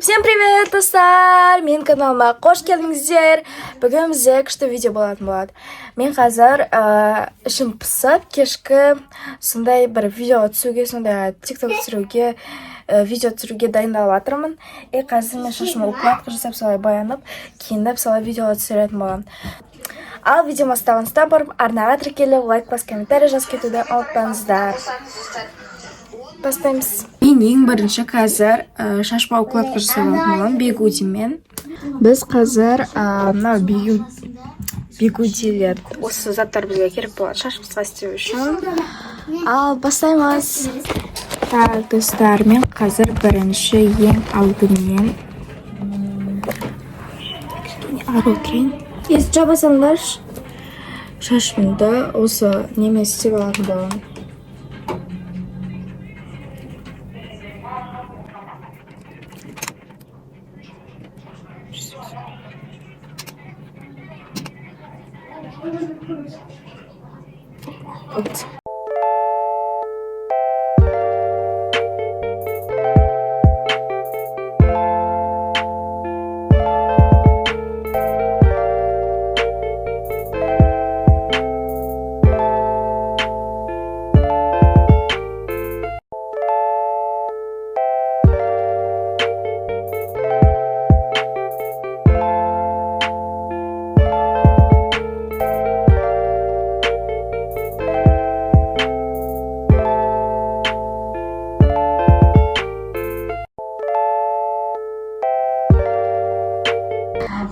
Всем привет, достар! Менің каналыма қош келдіңіздер. Бүгін бізде күшті видео болатын болады. Мен қазір ішім пысып, кешкі сондай бір видео түсіруге, сондай тикток түсіруге, видео түсіруге дайындалып жатырмын. Қазір мен шашыма укладка жасап, солай боянып, киініп, солай видео түсіретін боламын. Ал видео бастағанызда барып арнаға тіркеліп, лайк бас, комментарий жазып кетуді ұмытпаңыздар. Бастаймыз. Мен ең бірінші қазір шашыма укладка жасап аламын бигудимен. Біз қазір мына бигудилер, осы заттар бізге керек болады шашымызға істеу үшін. Ал бастаймыз. Так, достар, мен қазір бірінші ең алдымен жаба салыңдаршы. Шашымды осы немен істеп алатын боламын.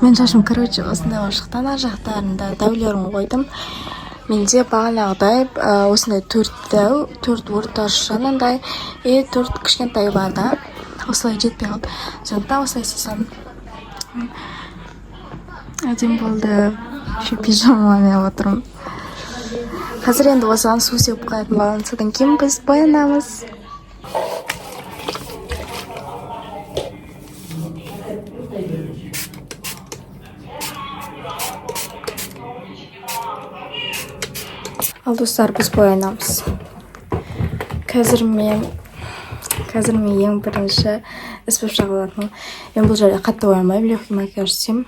Мен шашым, короче, осындай шықты, ана жақтарында дәулерін қойдым. Менде бағанағыдай осындай төрт орташа анандай, 4 кішкентай бар да. Осылай жетпей қалды. Сондықтан осылай істесем. Әдем болды. Пижамамен отырмын. Қазір енді осыған су сеуіп қоятын боламын. Содан кейін біз боянамыз. Ал достар, біз боянамыз. Қазір мен ең бірінші іс болып жағылатыным. Мен бұл жерде қатты боямаймын, легкий макияж істеймін.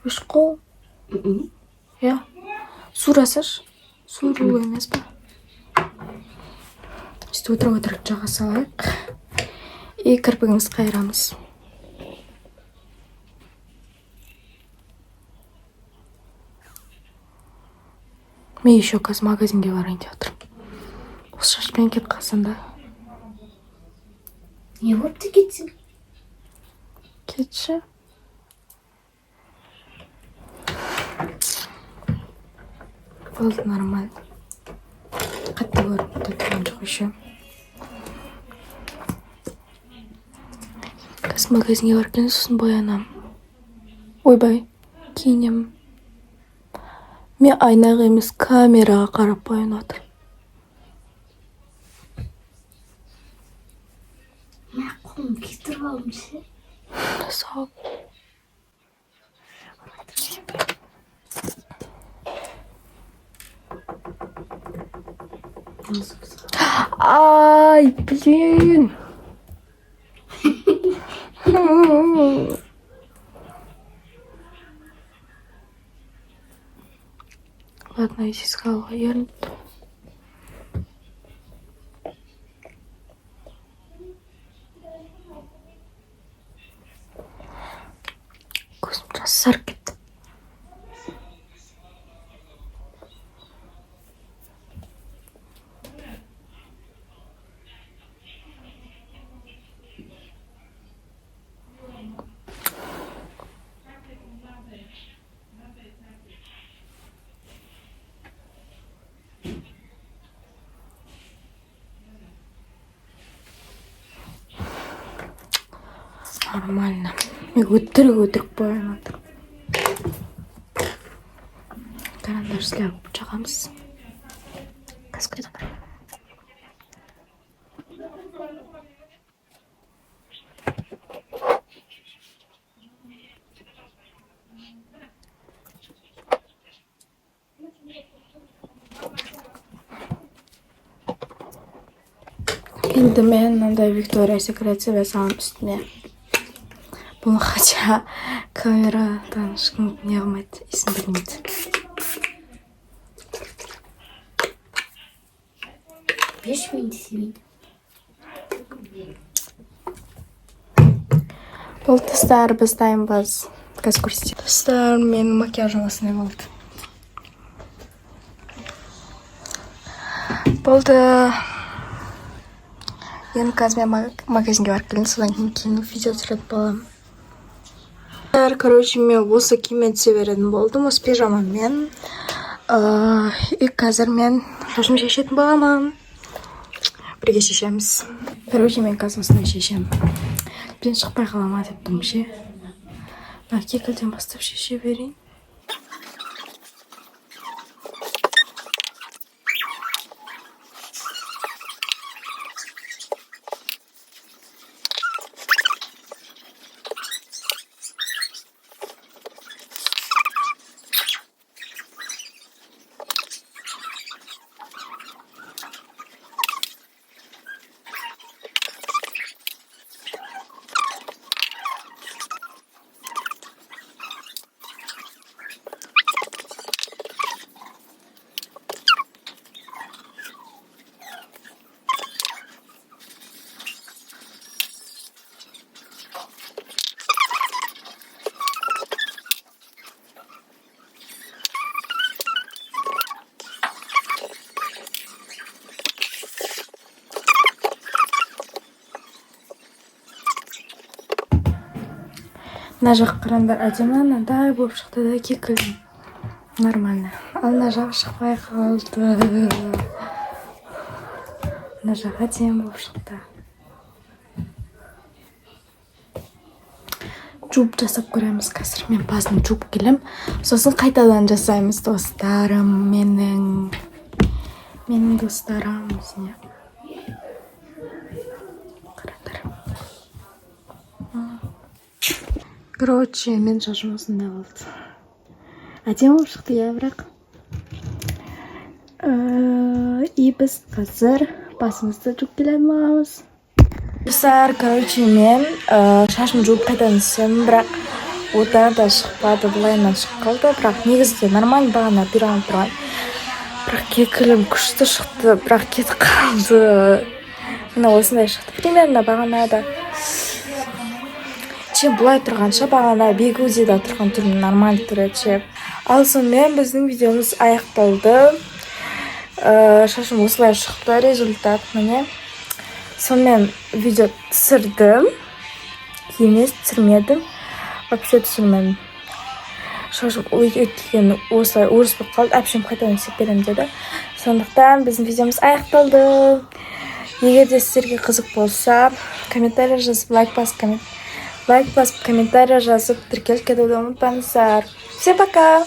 Өш қол? Я. Сурасыш? Суру емес па? Өтірік жаға салайық. Кірпігіміз қайырамыз. Мен еще қазір магазинге барайын деп отырмын. Осы шашпен кетіп қалсам да. Не болыпты кетсің? Кетші. Болды, нормально. Қатты көріп тұрған жоқ еще. Қазір магазинге барып келген сосын боянам. Ойбай, киінем. Мен айнаға емес, камераға қарап боянып отыр. Мен қолым кетіріп алдым ше. Сау. Ай, блин. Ладно, я искала ернет. Көзім жасар кетті. Нормально. Мен өтірік боянып отыр. Карандаш сіліп жағамыз. Қазір қайдан. Енді мен мынандай Виктория Секрет салам үстіне. Бұны хотя камерадан ешкім не қылмайды, есім білмейді. Беш мен десемейді. Бұл тастар біз дайынбыз. Қазір көрсетейін. Тастар менің макияжым осындай болды. Болды. Енді қазір мен магазинге барып келдім, содан кейін видео түсіретін боламын. Короче, мен осы киіммен түсе беретін болдым, осы пижамамен. И қазір мен шашым шешетін боламын. Бірге шешеміз. Короче, мен қазір осындай шешем. Мен шықпай қалама деп тұрмын ше. Кекілден бастап шеше берейін. Мына жақ қараңдар, әдемі мынандай болып шықты да кекілдім. Нормально. Ал мына жақ шықпай қалды. Мына жақ әдемі болып шықты. Жуып жасап көреміз қазір. Мен басын жуып келем. Сосын қайтадан жасаймыз, достарым. Менің достарым. Короче, мен шашым осындай болды. Әдемі болып шықты, я бірақ. И біз қазір басымызды жуып келетін боламыз. Достар, короче, мен шашым жуып қайтадан түсем, бірақ одан да шықпады, былайынан шығып қалды. Бірақ негізінде нормально бағана бұйраған тұрған. Бірақ кекілім күшті шықты, бірақ кетіп қалды. Мына осындай шықты. Примерно бағана да. Бұлай тұрғанша бағана бегудеда тұрған түрін нормаль түрі. Ал сонымен біздің видеомыз аяқталды. Шашым осылай шықты, результат міне. Сонымен видео түсірдім. Емес, түсірмедім. Вообще түсірмедім. Шашым өйткені осылай орыс болып қалды. Әпшім қайтадан істеп беремін деді. Сондықтан біздің видеомыз аяқталды. Егер де сіздерге қызық болса, комментарий жазып, лайк басып комментарий жазып, тіркеліп кетуді ұмытпаңыздар. Всем пока!